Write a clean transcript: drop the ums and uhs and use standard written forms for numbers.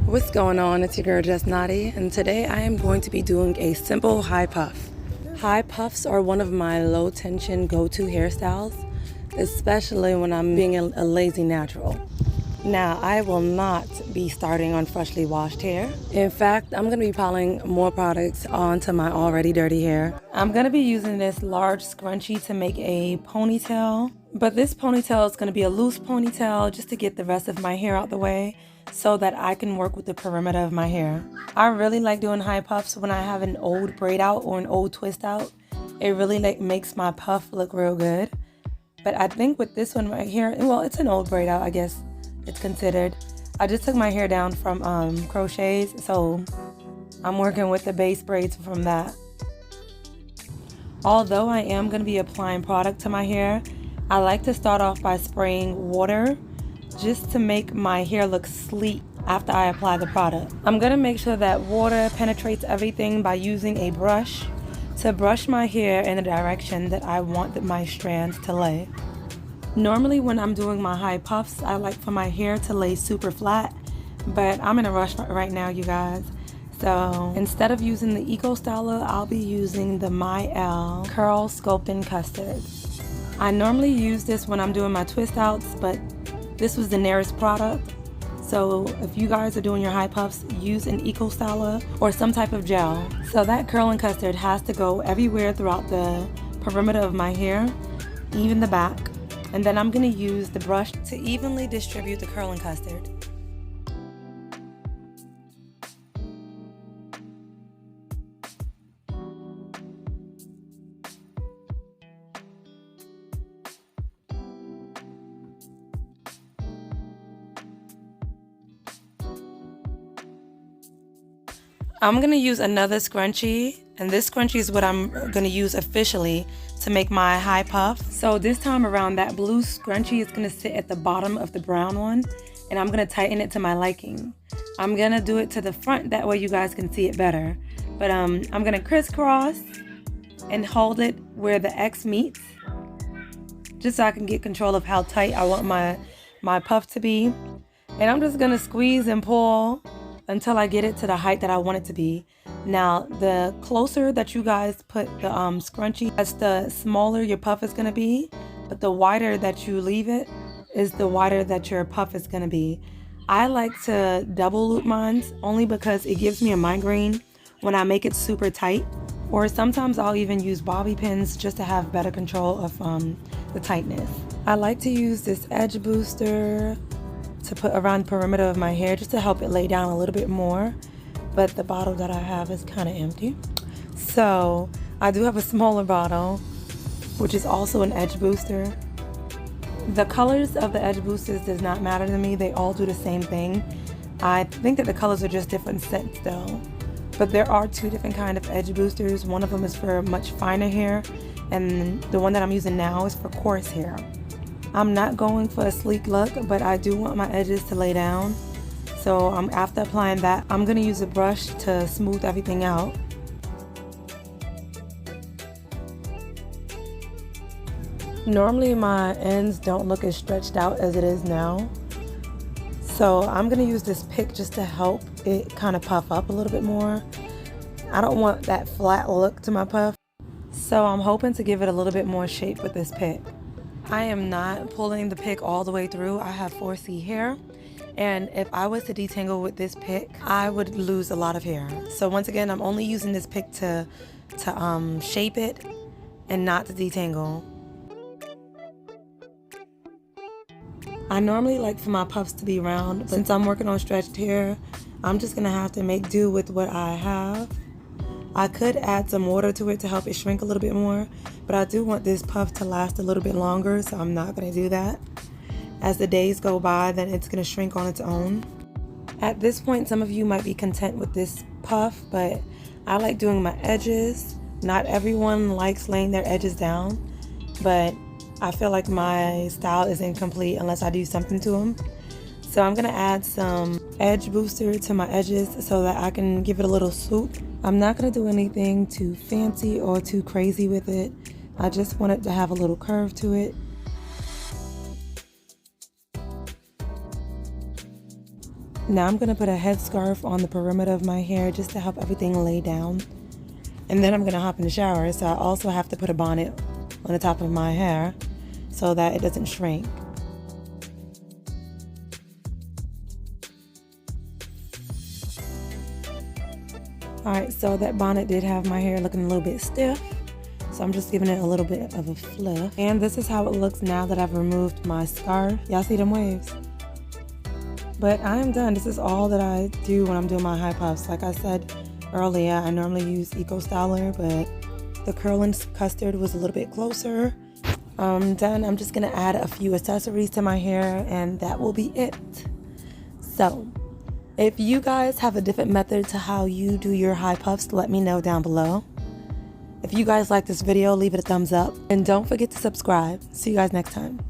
What's going on? It's your girl Jess Nadi, and today I am going to be doing a simple high puff. High puffs are one of my low tension go-to hairstyles, especially when I'm being a lazy natural. Now, I will not be starting on freshly washed hair. In fact, I'm going to be piling more products onto my already dirty hair. I'm going to be using this large scrunchie to make a ponytail, but this ponytail is going to be a loose ponytail just to get the rest of my hair out the way so that I can work with the perimeter of my hair. I really like doing high puffs when I have an old braid out or an old twist out. It really makes my puff look real good. But I think with this one right here, well, it's an old braid out, I guess it's considered. I just took my hair down from crochets, so I'm working with the base braids from that. Although I am going to be applying product to my hair, I like to start off by spraying water just to make my hair look sleek after I apply the product. I'm going to make sure that water penetrates everything by using a brush to brush my hair in the direction that I want my strands to lay. Normally when I'm doing my high puffs, I like for my hair to lay super flat, but I'm in a rush right now, you guys. So instead of using the Eco Styler, I'll be using the My-El Curl Sculpting Custard. I normally use this when I'm doing my twist outs, but this was the nearest product. So if you guys are doing your high puffs, use an Eco Styler or some type of gel. So that curling custard has to go everywhere throughout the perimeter of my hair, even the back. And then I'm going to use the brush to evenly distribute the curling custard. I'm going to use another scrunchie, and this scrunchie is what I'm going to use officially to make my high puff. So this time around, that blue scrunchie is going to sit at the bottom of the brown one, and I'm going to tighten it to my liking. I'm going to do it to the front, that way you guys can see it better. But I'm going to crisscross and hold it where the X meets, just so I can get control of how tight I want my puff to be. And I'm just going to squeeze and pull until I get it to the height that I want it to be. Now, the closer that you guys put the scrunchie, that's the smaller your puff is gonna be, but the wider that you leave it is the wider that your puff is gonna be. I like to double loop mine only because it gives me a migraine when I make it super tight, or sometimes I'll even use bobby pins just to have better control of the tightness. I like to use this edge booster to put around the perimeter of my hair just to help it lay down a little bit more, but the bottle that I have is kind of empty. So I do have a smaller bottle, which is also an edge booster. The colors of the edge boosters does not matter to me. They all do the same thing. I think that the colors are just different scents though. But there are two different kind of edge boosters. One of them is for much finer hair, and the one that I'm using now is for coarse hair. I'm not going for a sleek look, but I do want my edges to lay down. So after applying that, I'm going to use a brush to smooth everything out. Normally my ends don't look as stretched out as it is now. So I'm going to use this pick just to help it kind of puff up a little bit more. I don't want that flat look to my puff. So I'm hoping to give it a little bit more shape with this pick. I am not pulling the pick all the way through. I have 4C hair, and if I was to detangle with this pick, I would lose a lot of hair. So once again, I'm only using this pick to shape it and not to detangle. I normally like for my puffs to be round, but since I'm working on stretched hair, I'm just gonna have to make do with what I have. I could add some water to it to help it shrink a little bit more, but I do want this puff to last a little bit longer, so I'm not going to do that. As the days go by, then it's going to shrink on its own. At this point, some of you might be content with this puff, but I like doing my edges. Not everyone likes laying their edges down, but I feel like my style is incomplete unless I do something to them. So I'm going to add some edge booster to my edges so that I can give it a little swoop. I'm not going to do anything too fancy or too crazy with it. I just want it to have a little curve to it. Now I'm going to put a headscarf on the perimeter of my hair just to help everything lay down. And then I'm going to hop in the shower, so I also have to put a bonnet on the top of my hair so that it doesn't shrink. Alright, so that bonnet did have my hair looking a little bit stiff, so I'm just giving it a little bit of a fliff. And this is how it looks now that I've removed my scarf. Y'all see them waves? But I am done. This is all that I do when I'm doing my high puffs. Like I said earlier, I normally use Eco Styler, but the curling custard was a little bit closer. Then I'm just gonna add a few accessories to my hair, and that will be it. So if you guys have a different method to how you do your high puffs, let me know down below. If you guys like this video, leave it a thumbs up, and don't forget to subscribe. See you guys next time.